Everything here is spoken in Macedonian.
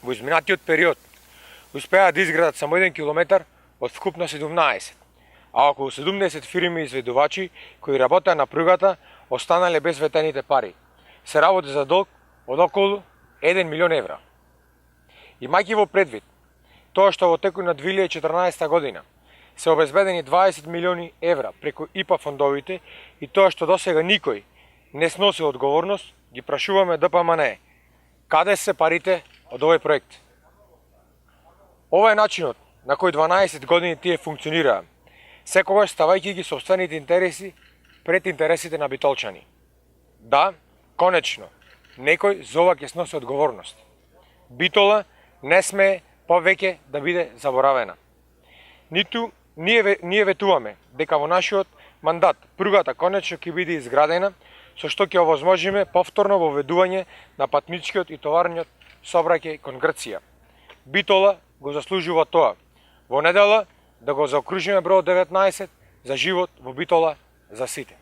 во изминатиот период успеа да изградат само 1 километар од вкупно 17, а околу 70 фирми изведувачи кои работеа на пругата останале без ветените пари. Се работи за долг од околу 1 милион евра. Имајќи во предвид тоа што во текот на 2014 година се обезбедени 20 милиони евра преку ИПА фондовите и тоа што досега никој не сноси одговорност, ги прашуваме ДПМН каде се парите од овој проект. Ова е начинот на кој 12 години тие функционираа, секогаш ставајќи ги сопствените интереси пред интересите на битолчани. Да, конечно, некој за ова ќе сноси одговорност. Битола не смее повеќе да биде заборавена. Ниту ние ветуваме дека во нашиот мандат пругата конечно ќе биде изградена, со што ќе овозможиме повторно воведување на патничкиот и товарниот сообраќај кон Грција. Битола го заслужува тоа. Во недела да го заокружиме бројот 19 за живот во Битола за сите.